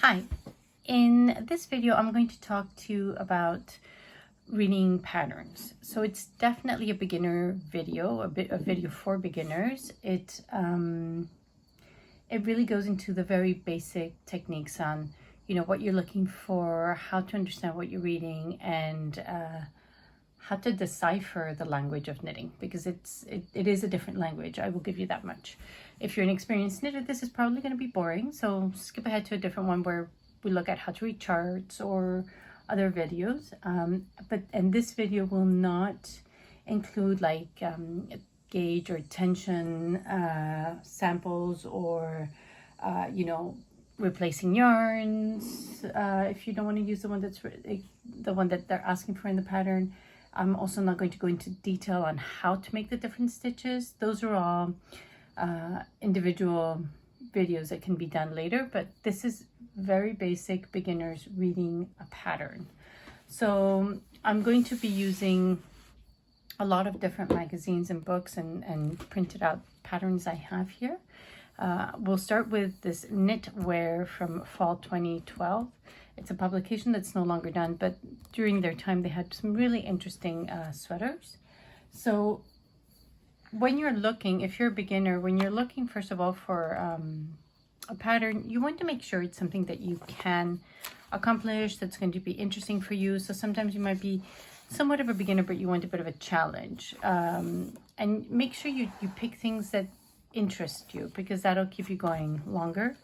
Hi, in this video I'm going to talk to you about reading patterns. So it's definitely a beginner video, a video for beginners. It really goes into the very basic techniques on, what you're looking for, how to understand what you're reading, and how to decipher the language of knitting, because it is a different language. I will give you that much. If you're an experienced knitter, this is probably going to be boring, so skip ahead to a different one where we look at how to read charts or other videos. And this video will not include like gauge or tension samples or replacing yarns if you don't want to use the one that they're asking for in the pattern. I'm also not going to go into detail on how to make the different stitches. Those are all individual videos that can be done later, but this is very basic beginners reading a pattern. So I'm going to be using a lot of different magazines and books and printed out patterns I have here. We'll start with this Knitwear from fall 2012. It's a publication that's no longer done, but during their time they had some really interesting sweaters. So when you're looking, if you're a beginner, when you're looking first of all for a pattern, you want to make sure it's something that you can accomplish, that's going to be interesting for you. So sometimes you might be somewhat of a beginner, but you want a bit of a challenge. And make sure you pick things that interest you, because that'll keep you going longer.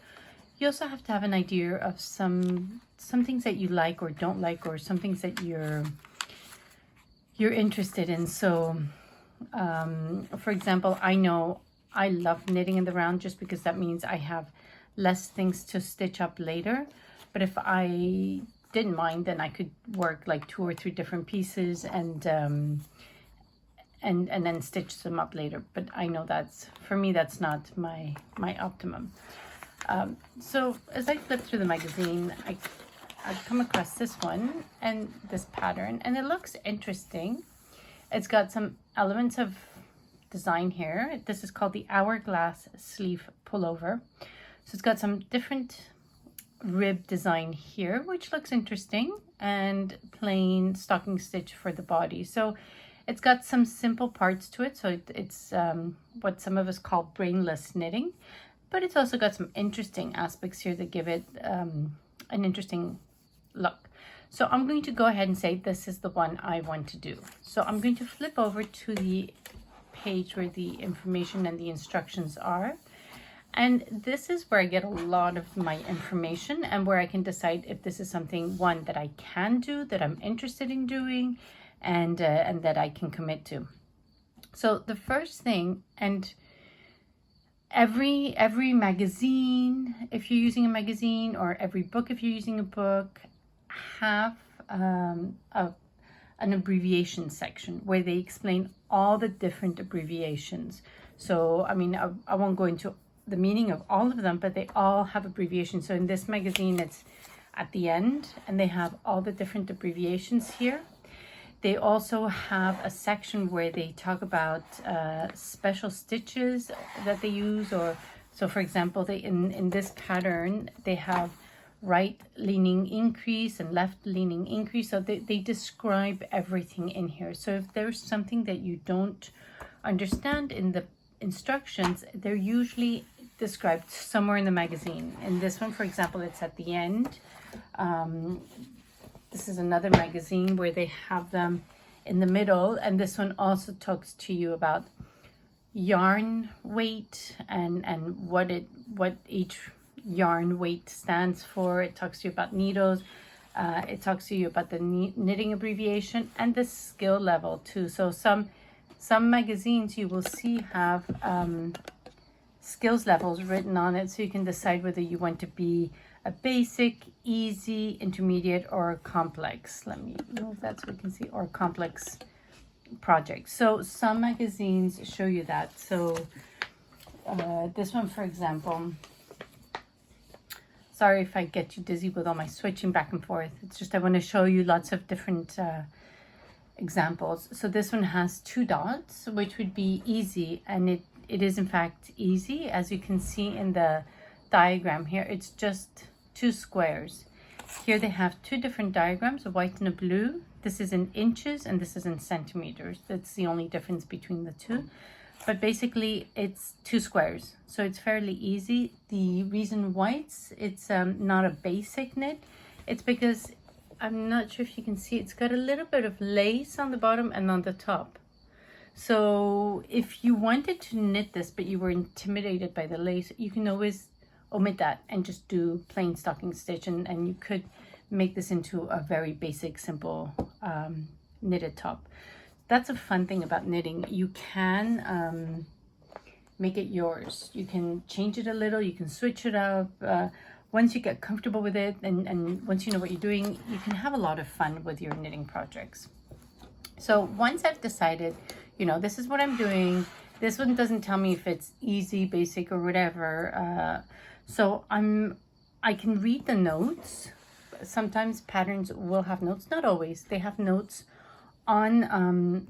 You also have to have an idea of some things that you like or don't like, or some things that you're interested in. So for example, I know I love knitting in the round just because that means I have less things to stitch up later. But if I didn't mind, then I could work like 2 or 3 different pieces and then stitch them up later. But I know for me that's not my optimum. So as I flip through the magazine, I've come across this one and this pattern, and it looks interesting. It's got some elements of design here. This is called the Hourglass Sleeve Pullover. So it's got some different rib design here, which looks interesting, and plain stocking stitch for the body. So it's got some simple parts to it. So it's what some of us call brainless knitting, but it's also got some interesting aspects here that give it an interesting look. So I'm going to go ahead and say this is the one I want to do. So I'm going to flip over to the page where the information and the instructions are. And this is where I get a lot of my information and where I can decide if this is something, one, that I can do, that I'm interested in doing, and that I can commit to. So the first thing, and every magazine, if you're using a magazine, or every book if you're using a book, have an abbreviation section where they explain all the different abbreviations. So I mean, I won't go into the meaning of all of them, but they all have abbreviations. So in this magazine, it's at the end, and they have all the different abbreviations here. They also have a section where they talk about special stitches that they use, or so for example, they in this pattern they have right leaning increase and left leaning increase. So they describe everything in here. So if there's something that you don't understand in the instructions, they're usually described somewhere in the magazine. In this one, for example, it's at the end. This is another magazine where they have them in the middle, and this one also talks to you about yarn weight and what each yarn weight stands for. It talks to you about needles. It talks to you about the knitting abbreviation and the skill level too. So some magazines you will see have skills levels written on it, so you can decide whether you want to be a basic, easy, intermediate, or complex. Let me move that so we can see, or complex project. So some magazines show you that. So this one, for example, sorry if I get you dizzy with all my switching back and forth. It's just I want to show you lots of different examples. So this one has 2 dots, which would be easy, and it is in fact easy. As you can see in the diagram here, it's just 2 squares. Here they have 2 different diagrams, a white and a blue. This is in inches and this is in centimeters. That's the only difference between the two. But basically it's 2 squares, so it's fairly easy. The reason why it's not a basic knit, it's because I'm not sure if you can see, it's got a little bit of lace on the bottom and on the top. So if you wanted to knit this but you were intimidated by the lace, you can always omit that and just do plain stocking stitch, and you could make this into a very basic, simple knitted top. That's a fun thing about knitting. You can make it yours. You can change it a little, you can switch it up. Once you get comfortable with it and once you know what you're doing, you can have a lot of fun with your knitting projects. So once I've decided, you know, this is what I'm doing, this one doesn't tell me if it's easy, basic, or whatever. So I can read the notes. Sometimes patterns will have notes, not always. They have notes on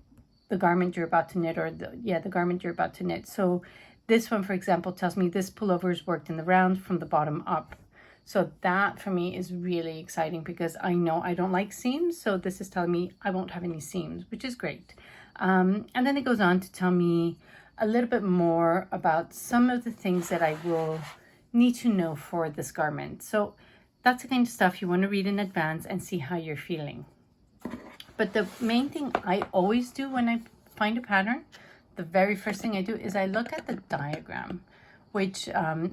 the garment you're about to knit, or the garment you're about to knit. So this one, for example, tells me this pullover is worked in the round from the bottom up. So that for me is really exciting because I know I don't like seams. So this is telling me I won't have any seams, which is great. And then it goes on to tell me a little bit more about some of the things that I will need to know for this garment. So that's the kind of stuff you want to read in advance and see how you're feeling. But the main thing I always do when I find a pattern, the very first thing I do is I look at the diagram, which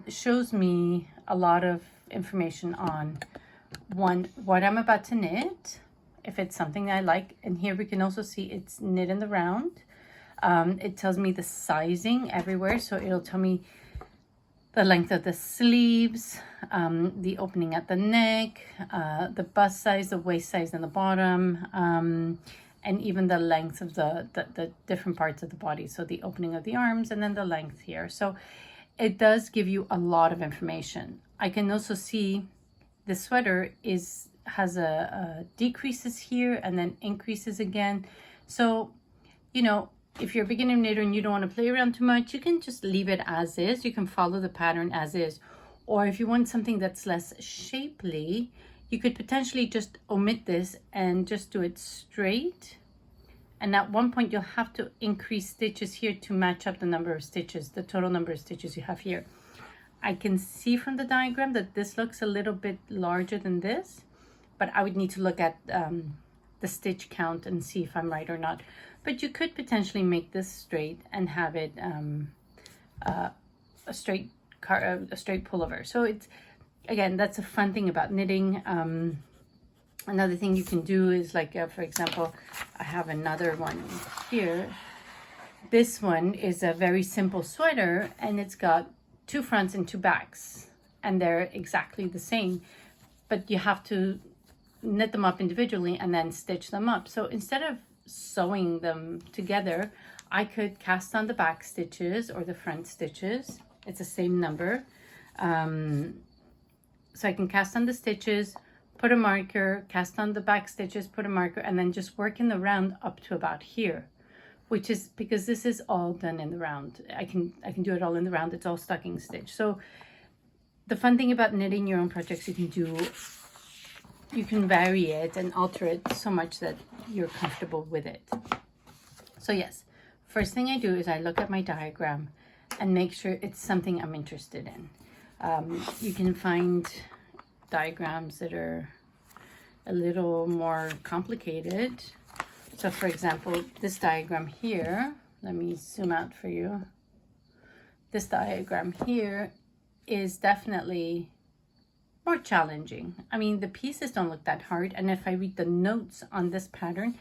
shows me a lot of information on what I'm about to knit, if it's something I like. And here we can also see it's knit in the round. It tells me the sizing everywhere, so it'll tell me the length of the sleeves, the opening at the neck, the bust size, the waist size in the bottom, and even the length of the different parts of the body. So the opening of the arms and then the length here. So it does give you a lot of information. I can also see the sweater has a decreases here and then increases again. So, you know, if you're a beginner knitter and you don't want to play around too much, you can just leave it as is. You can follow the pattern as is. Or if you want something that's less shapely, you could potentially just omit this and just do it straight. And at one point you'll have to increase stitches here to match up the number of stitches, the total number of stitches you have here. I can see from the diagram that this looks a little bit larger than this, but I would need to look at the stitch count and see if I'm right or not. But you could potentially make this straight and have it a straight pullover. So it's, again, that's a fun thing about knitting. Another thing you can do is like, for example, I have another one here. This one is a very simple sweater and it's got 2 fronts and 2 backs and they're exactly the same, but you have to knit them up individually and then stitch them up. So instead of sewing them together, I could cast on the back stitches or the front stitches. It's the same number. So I can cast on the stitches, put a marker, cast on the back stitches, put a marker, and then just work in the round up to about here, which is because this is all done in the round. I can do it all in the round. It's all stocking stitch. So the fun thing about knitting your own projects, you can vary it and alter it so much that you're comfortable with it. So yes, first thing I do is I look at my diagram and make sure it's something I'm interested in. You can find diagrams that are a little more complicated. So for example, this diagram here, let me zoom out for you. This diagram here is definitely more challenging. I mean, the pieces don't look that hard, and if I read the notes on this pattern,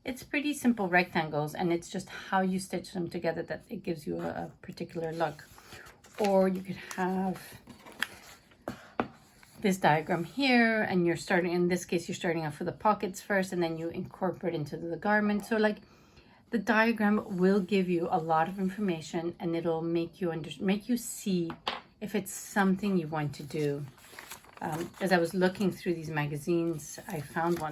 it's pretty simple rectangles, and it's just how you stitch them together that it gives you a particular look. Or you could have this diagram here, and you're starting, in this case, you're starting off with the pockets first, and then you incorporate into the garment. So like, the diagram will give you a lot of information, and it'll make you see if it's something you want to do. As I was looking through these magazines, I found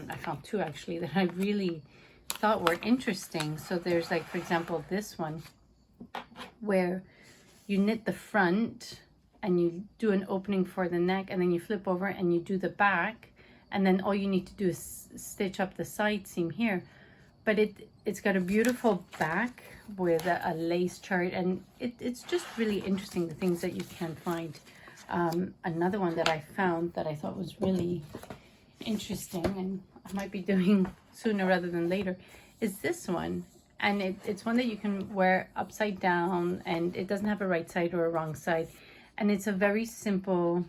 2 actually that I really thought were interesting. So there's like, for example, this one where you knit the front and you do an opening for the neck, and then you flip over and you do the back, and then all you need to do is stitch up the side seam here. But it's got a beautiful back with a lace chart, and it's just really interesting, the things that you can find. Another one that I found that I thought was really interesting, and I might be doing sooner rather than later, is this one. And it's one that you can wear upside down, and it doesn't have a right side or a wrong side. And it's a very simple,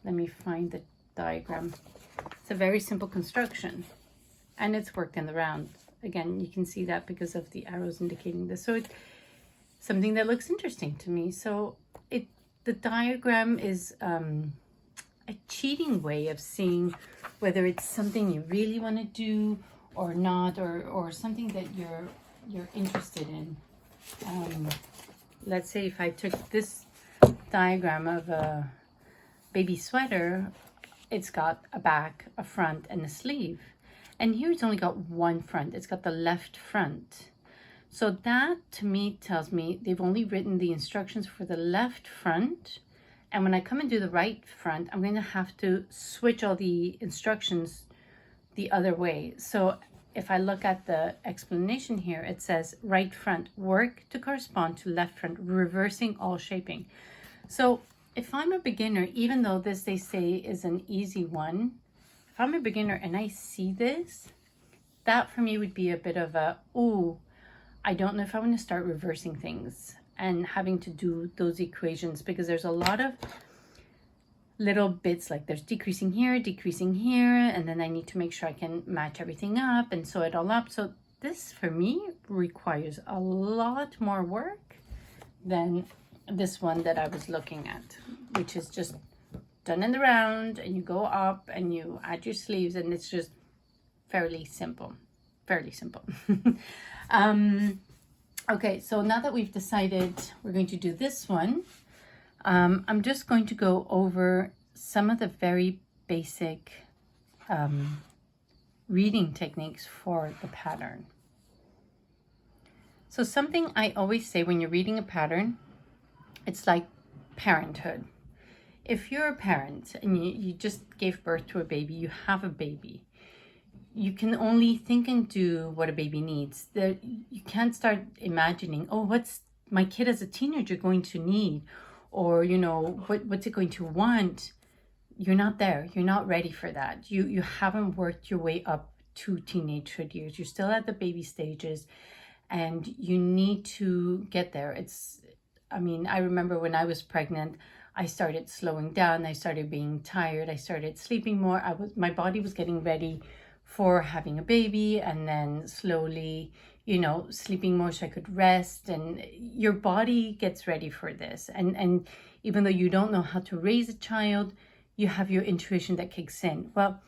let me find the diagram. It's a very simple construction, and it's worked in the round. Again, you can see that because of the arrows indicating this. So it's something that looks interesting to me. So the diagram is a cheating way of seeing whether it's something you really want to do or not, or something that you're interested in. Let's say if I took this diagram of a baby sweater, it's got a back, a front, and a sleeve. And here it's only got one front. It's got the left front. So that to me tells me they've only written the instructions for the left front. And when I come and do the right front, I'm going to have to switch all the instructions the other way. So if I look at the explanation here, it says right front, work to correspond to left front, reversing all shaping. So if I'm a beginner, even though this they say is an easy one, if I'm a beginner and I see this, that for me would be a bit of a, ooh, I don't know if I want to start reversing things and having to do those equations, because there's a lot of little bits, like there's decreasing here, and then I need to make sure I can match everything up and sew it all up. So this for me requires a lot more work than this one that I was looking at, which is just done in the round, and you go up and you add your sleeves, and it's just fairly simple. Okay, so now that we've decided we're going to do this one, I'm just going to go over some of the very basic reading techniques for the pattern. So something I always say when you're reading a pattern, it's like parenthood. If you're a parent and you just gave birth to a baby, you have a baby, you can only think and do what a baby needs. You can't start imagining, oh, what's my kid as a teenager going to need? Or, you know, what's it going to want? You're not there. You're not ready for that. You haven't worked your way up to teenagehood years. You're still at the baby stages, and you need to get there. I remember when I was pregnant, I started slowing down. I started being tired. I started sleeping more. My body was getting ready for having a baby, and then slowly, you know, sleeping more so I could rest. And your body gets ready for this. And even though you don't know how to raise a child, you have your intuition that kicks in. Well,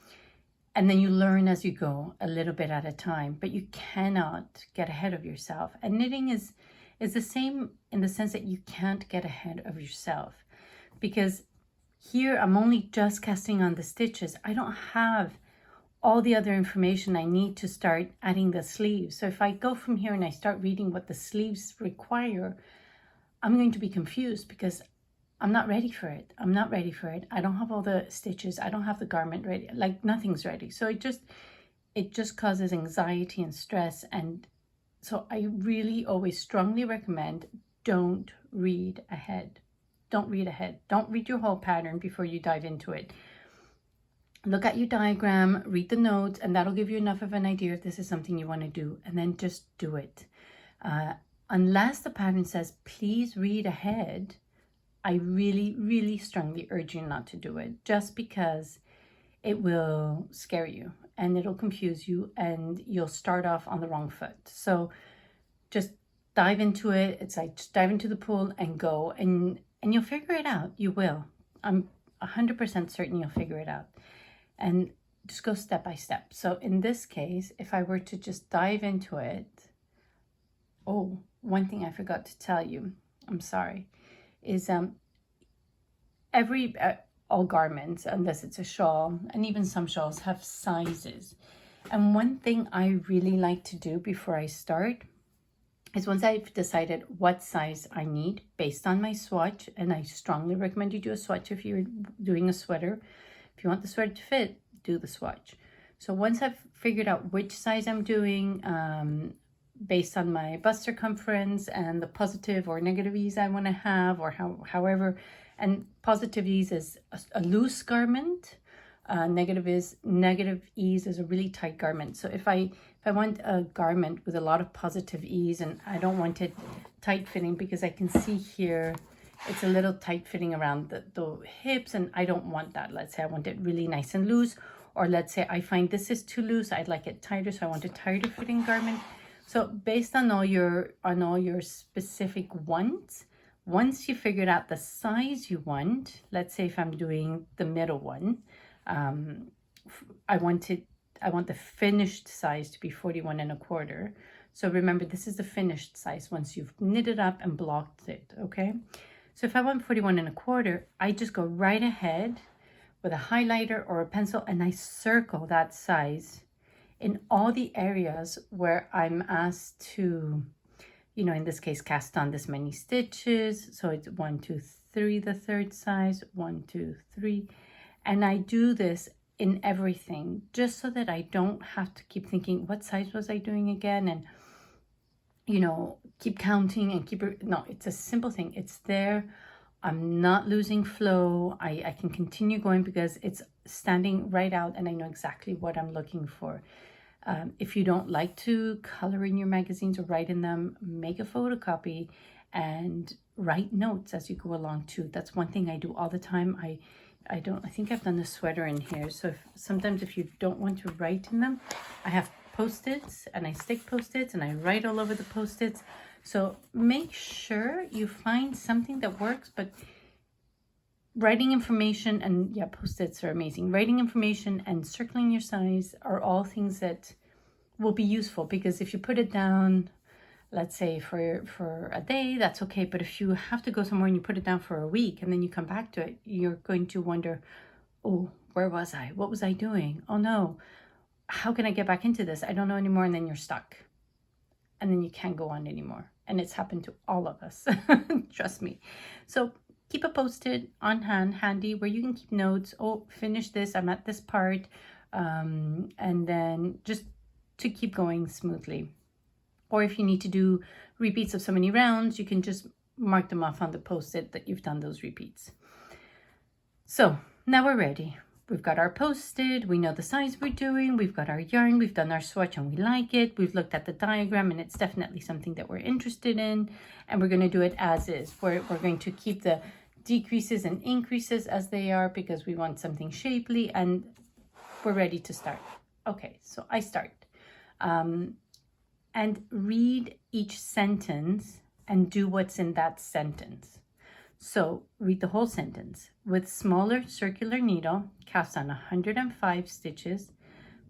and then you learn as you go, a little bit at a time, but you cannot get ahead of yourself. And knitting is the same in the sense that you can't get ahead of yourself, because here I'm only just casting on the stitches. I don't have all the other information I need to start adding the sleeves. So if I go from here and I start reading what the sleeves require, I'm going to be confused because I'm not ready for it. I don't have all the stitches. I don't have the garment ready. Like, nothing's ready. So it just causes anxiety and stress. And so I really always strongly recommend, don't read ahead. Don't read ahead. Don't read your whole pattern before you dive into it. Look at your diagram, read the notes, and that'll give you enough of an idea if this is something you want to do, and then just do it. Unless the pattern says, please read ahead, I really, really strongly urge you not to do it, just because it will scare you and it'll confuse you and you'll start off on the wrong foot. So just dive into it. It's like, just dive into the pool and go, and you'll figure it out. You will. I'm 100% certain you'll figure it out. And just go step by step. So in this case, if I were to just dive into it, oh, one thing I forgot to tell you, I'm sorry, is all garments, unless it's a shawl, and even some shawls have sizes. And one thing I really like to do before I start is once I've decided what size I need based on my swatch, and I strongly recommend you do a swatch if you're doing a sweater. If you want the sweater to fit, do the swatch. So once I've figured out which size I'm doing, based on my bust circumference and the positive or negative ease I want to have, or however, and positive ease is a loose garment. Negative ease is a really tight garment. So if I want a garment with a lot of positive ease, and I don't want it tight fitting, because I can see here it's a little tight fitting around the hips, and I don't want that. Let's say I want it really nice and loose, or let's say I find this is too loose, I'd like it tighter, so I want a tighter fitting garment. So based on all your specific wants, once you figured out the size you want, let's say if I'm doing the middle one, I want the finished size to be 41 1/4. So remember, this is the finished size once you've knitted up and blocked it, okay? So if I want 41 1/4, I just go right ahead with a highlighter or a pencil, and I circle that size in all the areas where I'm asked to, you know, in this case, cast on this many stitches. So it's 1, 2, 3, the third size, 1, 2, 3. And I do this in everything, just so that I don't have to keep thinking, what size was I doing again? And, you know, keep counting and no, it's a simple thing. It's there. I'm not losing flow. I can continue going because it's standing right out, and I know exactly what I'm looking for. If you don't like to color in your magazines or write in them, make a photocopy and write notes as you go along too. That's one thing I do all the time. I think I've done the sweater in here. So sometimes if you don't want to write in them, I have Post-its, and I stick Post-its and I write all over the Post-its. So make sure you find something that works, but writing information, and yeah, Post-its are amazing. Writing information and circling your size are all things that will be useful, because if you put it down, let's say for a day, that's okay. But if you have to go somewhere and you put it down for a week and then you come back to it, you're going to wonder, oh, where was I? What was I doing? Oh no, how can I get back into this? I don't know anymore. And then you're stuck. And then you can't go on anymore. And it's happened to all of us. Trust me. So keep a Post-it on hand, handy, where you can keep notes. Oh, finish this. I'm at this part. And then just to keep going smoothly. Or if you need to do repeats of so many rounds, you can just mark them off on the Post-it that you've done those repeats. So now we're ready. We've got our Post-it, we know the size we're doing, we've got our yarn, we've done our swatch and we like it, we've looked at the diagram and it's definitely something that we're interested in, and we're going to do it as is. We're going to keep the decreases and increases as they are because we want something shapely, and we're ready to start. Okay, so I start. And read each sentence and do what's in that sentence. So read the whole sentence. With smaller circular needle, cast on 105 stitches,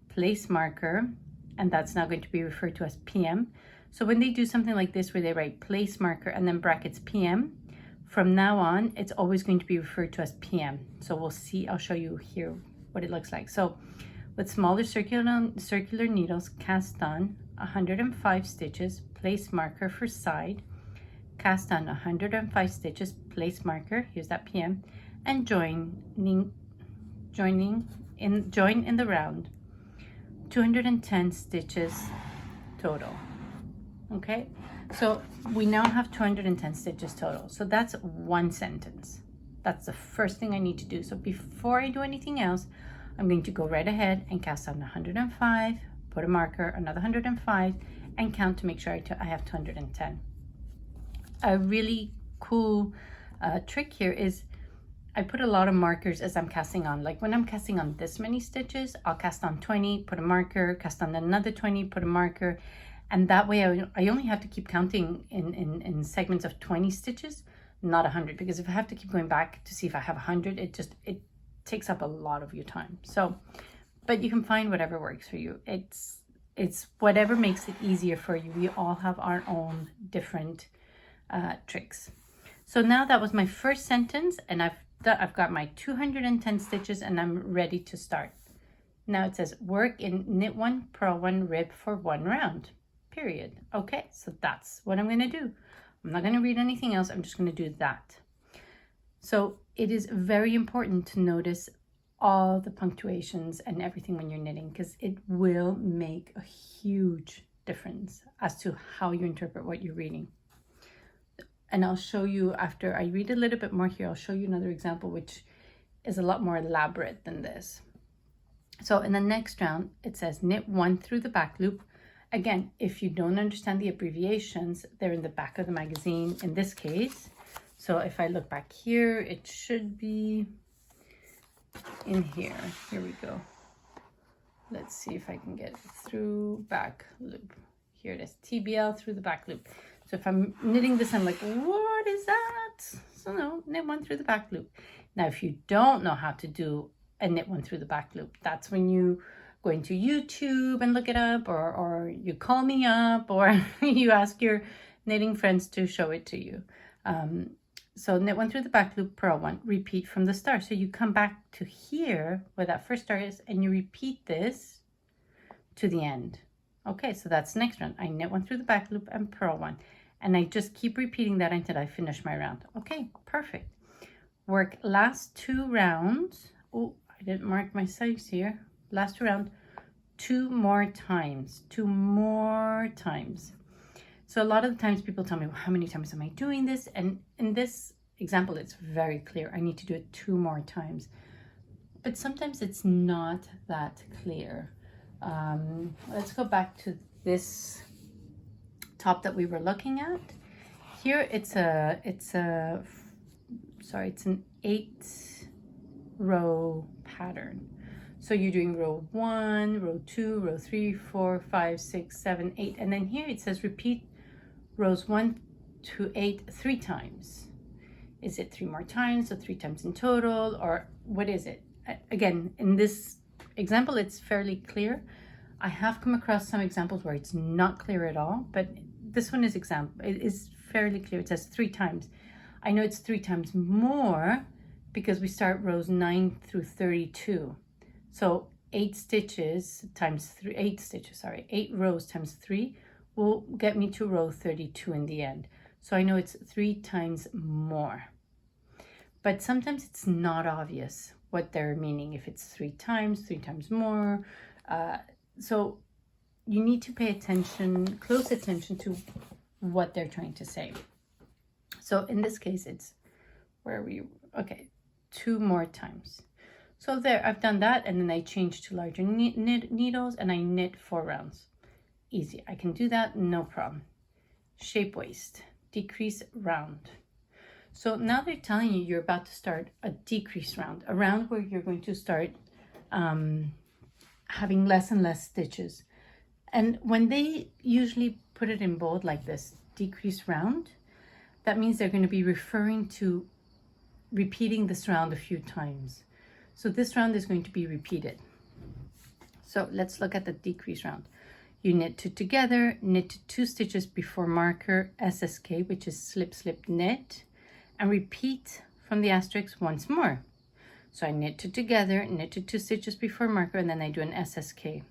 place marker, and that's now going to be referred to as PM. So when they do something like this where they write place marker and then brackets PM, from now on, it's always going to be referred to as PM. So we'll see, I'll show you here what it looks like. So with smaller circular needles, cast on 105 stitches, place marker for side, cast on 105 stitches, place marker, here's that PM, and join in the round. 210 stitches total. Okay, so we now have 210 stitches total. So that's one sentence. That's the first thing I need to do. So before I do anything else, I'm going to go right ahead and cast on 105, put a marker, another 105, and count to make sure I have 210. A really cool trick here is I put a lot of markers as I'm casting on. Like when I'm casting on this many stitches, I'll cast on 20, put a marker, cast on another 20, put a marker. And that way I only have to keep counting in segments of 20 stitches, not 100. Because if I have to keep going back to see if I have 100, it takes up a lot of your time. So, but you can find whatever works for you. It's whatever makes it easier for you. We all have our own different tricks. So now that was my first sentence, and I've got my 210 stitches and I'm ready to start. Now it says work in knit 1, purl 1, rib for 1 round. period. Okay, so that's what I'm going to do. I'm not going to read anything else. I'm just going to do that. So it is very important to notice all the punctuations and everything when you're knitting, because it will make a huge difference as to how you interpret what you're reading. And I'll show you, after I read a little bit more here, I'll show you another example which is a lot more elaborate than this. So in the next round, it says knit 1 through the back loop. Again, if you don't understand the abbreviations, they're in the back of the magazine in this case. So if I look back here, it should be in here. Here we go. Let's see if I can get it through back loop. Here it is, TBL through the back loop. So if I'm knitting this, I'm like, what is that? So no, knit 1 through the back loop. Now, if you don't know how to do a knit 1 through the back loop, that's when you go into YouTube and look it up, or you call me up, or you ask your knitting friends to show it to you. So knit 1 through the back loop, purl 1, repeat from the start. So you come back to here where that first start is, and you repeat this to the end. Okay, so that's the next round. I knit 1 through the back loop and purl 1, and I just keep repeating that until I finish my round. Okay, perfect. Work last 2 rounds. Oh, I didn't mark my size here. Last 2 rounds, 2 more times. 2 more times. So a lot of the times people tell me, well, how many times am I doing this? And in this example, it's very clear. I need to do it 2 more times. But sometimes it's not that clear. Let's go back to this top that we were looking at. Here it's an 8-row pattern. So you're doing row 1, row 2, row 3, 4, 5, 6, 7, 8. And then here it says repeat rows 1 to 8 3 times. Is it 3 more times, so 3 times in total, or what is it? Again, in this example, it's fairly clear. I have come across some examples where it's not clear at all, but this one is fairly clear. It says 3 times. I know it's 3 times more because we start rows 9 through 32. So 8 stitches times 3, 8 stitches, sorry, 8 rows times 3 will get me to row 32 in the end. So I know it's 3 times more. But sometimes it's not obvious what they're meaning, if it's 3 times more. So you need to pay attention, close attention to what they're trying to say. So in this case, it's okay, 2 more times. So there, I've done that, and then I changed to larger needles, and I knit 4 rounds. Easy, I can do that, no problem. Shape waist, decrease round. So now they're telling you you're about to start a decrease round, a round where you're going to start having less and less stitches. And when they usually put it in bold like this, decrease round, that means they're going to be referring to repeating this round a few times. So this round is going to be repeated. So let's look at the decrease round. You knit 2 together, knit 2 stitches before marker, SSK, which is slip, slip, knit, and repeat from the asterisk once more. So I knit 2 together, knit 2 stitches before marker, and then I do an SSK.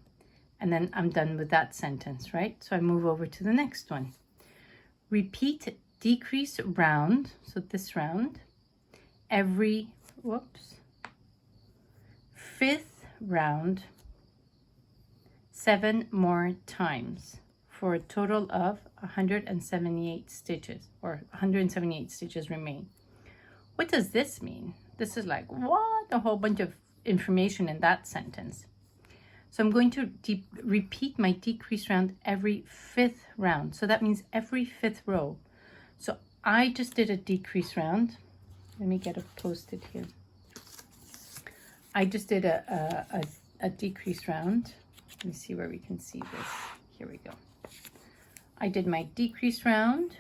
And then I'm done with that sentence, right? So I move over to the next one. Repeat decrease round, so this round, every, 5th round, 7 more times for a total of 178 stitches, or 178 stitches remain. What does this mean? This is like, what? A whole bunch of information in that sentence. So I'm going to repeat my decrease round every 5th round. So that means every 5th row. So I just did a decrease round. Let me get a Post-it here. I just did a decrease round. Let me see where we can see this. Here we go. I did my decrease round.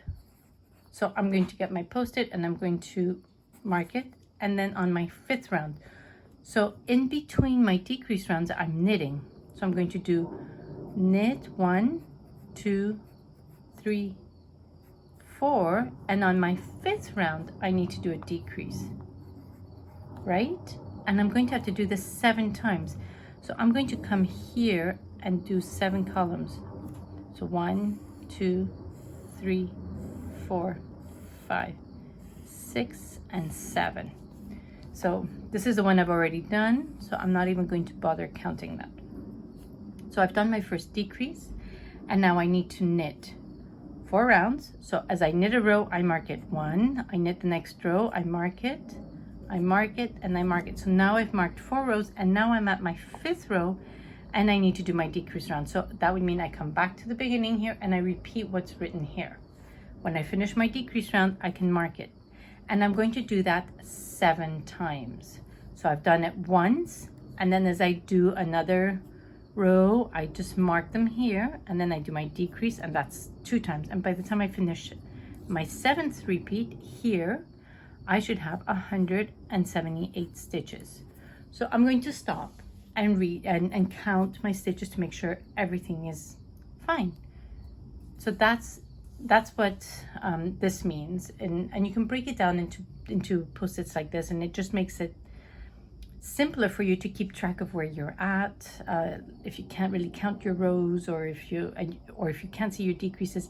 So I'm going to get my Post-it and I'm going to mark it. And then on my 5th round. So in between my decrease rounds, I'm knitting. So I'm going to do knit 1, 2, 3, 4. And on my 5th round, I need to do a decrease, right? And I'm going to have to do this 7 times. So I'm going to come here and do 7 columns. So 1, 2, 3, 4, 5, 6, and 7. So this is the one I've already done, so I'm not even going to bother counting that. So I've done my first decrease, and now I need to knit 4 rounds. So as I knit a row, I mark it 1, I knit the next row, I mark it, and I mark it. So now I've marked 4 rows, and now I'm at my 5th row, and I need to do my decrease round. So that would mean I come back to the beginning here and I repeat what's written here. When I finish my decrease round, I can mark it. And I'm going to do that 7 times. So I've done it once, and then as I do another row, I just mark them here, and then I do my decrease, and that's 2 times. And by the time I finish my 7th repeat here, I should have 178 stitches. So I'm going to stop and read and count my stitches to make sure everything is fine. So that's what this means, and you can break it down into post-its like this, and it just makes it simpler for you to keep track of where you're at. If you can't really count your rows, or if you can't see your decreases,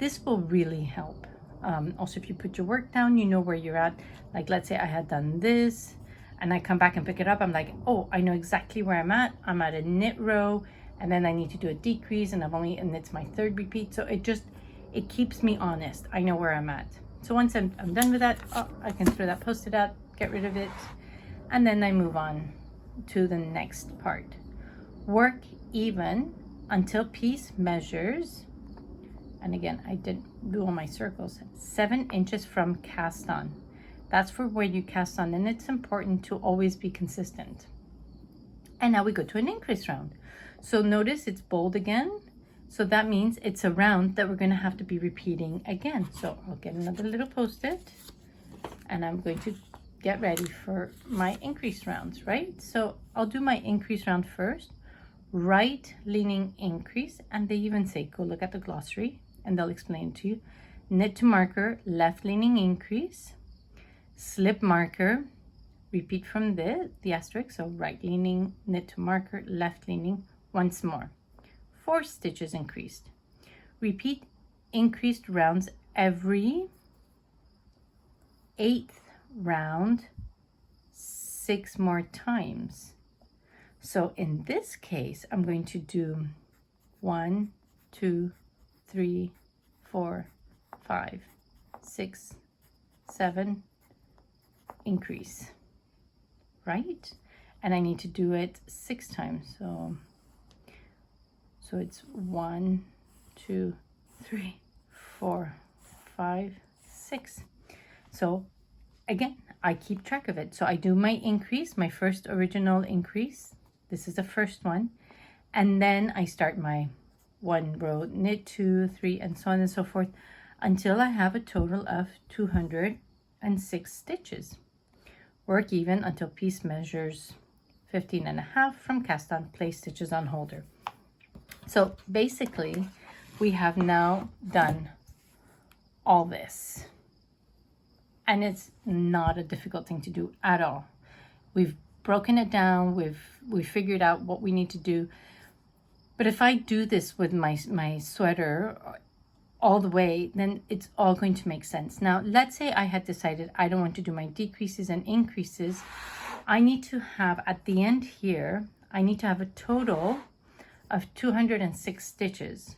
this will really help. Also, if you put your work down, you know where you're at. Like, let's say I had done this and I come back and pick it up, I'm like, oh, I know exactly where I'm at. I'm at a knit row, and then I need to do a decrease, and and it's my 3rd repeat. So it keeps me honest. I know where I'm at. So once I'm done with that, I can throw that Post-it out, get rid of it, and then I move on to the next part. Work even until piece measures, and again, I did do all my circles, 7 inches from cast on. That's for where you cast on, and it's important to always be consistent. And now we go to an increase round. So notice it's bold again. So that means it's a round that we're going to have to be repeating again. So I'll get another little Post-it, and I'm going to get ready for my increase rounds, right? So I'll do my increase round first. Right leaning increase, and they even say, go look at the glossary and they'll explain to you. Knit to marker, left leaning increase, slip marker, repeat from the asterisk, so right leaning, knit to marker, left leaning, once more. 4 stitches increased. Repeat increased rounds every 8th round 6 more times. So in this case, I'm going to do 1, 2, 3, 4, 5, 6, 7, increase, right? And I need to do it 6 times. So it's 1, 2, 3, 4, 5, 6. So again, I keep track of it. So I do my increase, my first original increase. This is the first one. And then I start my 1 row, knit 2, 3, and so on and so forth, until I have a total of 206 stitches. Work even until piece measures 15.5 from cast on, place stitches on holder. So basically, we have now done all this. And it's not a difficult thing to do at all. We've broken it down, we've figured out what we need to do. But if I do this with my sweater all the way, then it's all going to make sense. Now, let's say I had decided I don't want to do my decreases and increases. I need to have, at the end here, I need to have a total of 206 stitches.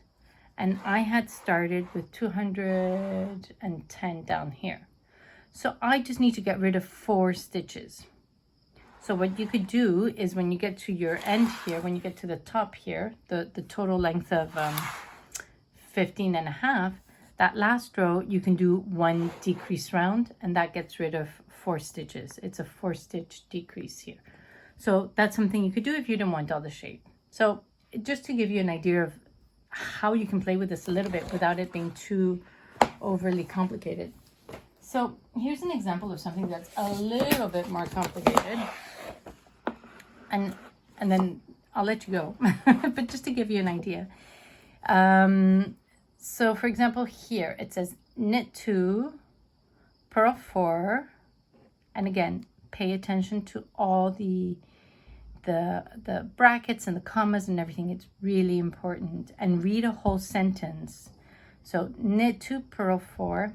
And I had started with 210 down here. So I just need to get rid of 4 stitches. So what you could do is when you get to your end here, when you get to the top here, the total length of 15.5, that last row, you can do 1 decrease round, and that gets rid of 4 stitches. It's a 4-stitch decrease here. So that's something you could do if you didn't want all the shape. So just to give you an idea of how you can play with this a little bit without it being too overly complicated. So here's an example of something that's a little bit more complicated. And then I'll let you go, but just to give you an idea. So for example, here it says knit 2, purl 4, and again, pay attention to all the the brackets and the commas and everything. It's really important. And read a whole sentence. So knit 2, purl 4,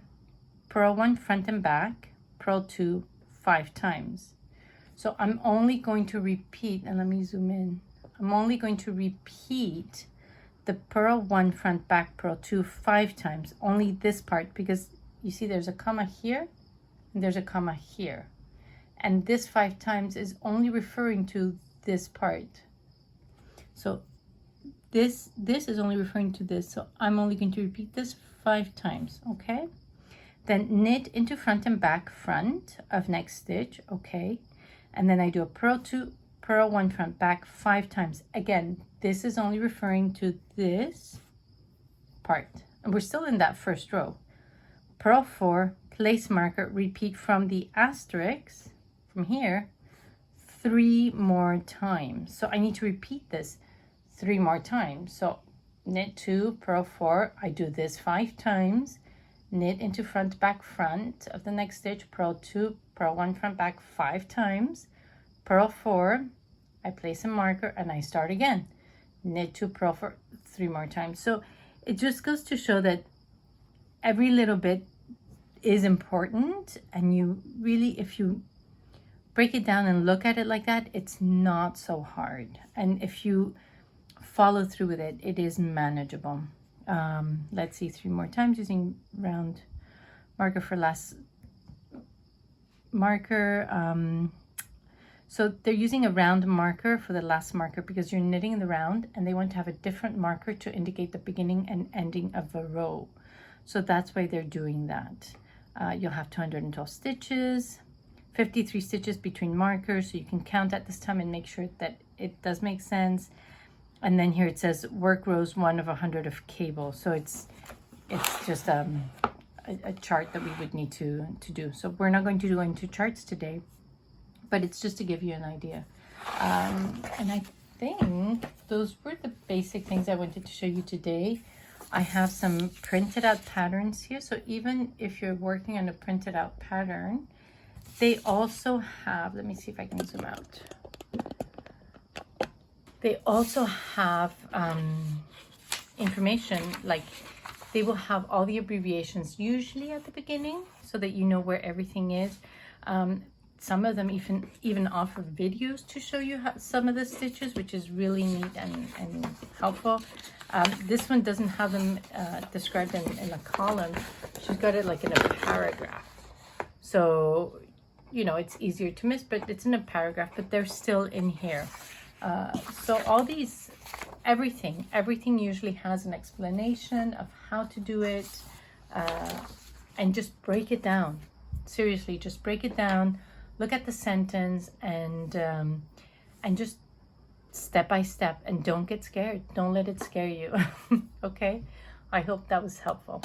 purl 1 front and back, purl 2 5 times. So I'm only going to repeat, and let me zoom in. I'm only going to repeat the purl 1 front back, purl 2 5 times. Only this part, because you see there's a comma here and there's a comma here. And this 5 times is only referring to this part. So this is only referring to this. So I'm only going to repeat this 5 times, okay? Then knit into front and back front of next stitch, okay? And then I do a purl 2, purl 1 front back 5 times. Again, this is only referring to this part. And we're still in that first row. Purl 4, place marker, repeat from the asterisk, from here, 3 more times. So I need to repeat this 3 more times. So knit 2, purl 4, I do this 5 times, knit into front back front of the next stitch, purl 2, purl 1 front back 5 times, purl 4, I place a marker and I start again, knit 2, purl 4 3 more times. So it just goes to show that every little bit is important, and you really, if you break it down and look at it like that, it's not so hard. And if you follow through with it, it is manageable. Let's see, 3 more times using round marker for last marker. So they're using a round marker for the last marker because you're knitting in the round and they want to have a different marker to indicate the beginning and ending of a row. So that's why they're doing that. You'll have 212 stitches, 53 stitches between markers, so you can count at this time and make sure that it does make sense. And then here it says work rows 1 of 100 of cable. So it's just a chart that we would need to do. So we're not going to go into charts today, but it's just to give you an idea. And I think those were the basic things I wanted to show you today. I have some printed out patterns here. So even if you're working on a printed out pattern, they also have, let me see if I can zoom out. They also have information, like they will have all the abbreviations usually at the beginning so that you know where everything is. Some of them even offer videos to show you some of the stitches, which is really neat and helpful. This one doesn't have them described in a column. She's got it like in a paragraph. So, you know, it's easier to miss, but it's in a paragraph, but they're still in here. So all these, everything usually has an explanation of how to do it, and just break it down. Seriously, just break it down, look at the sentence, and just step by step, and don't get scared. Don't let it scare you. Okay? I hope that was helpful.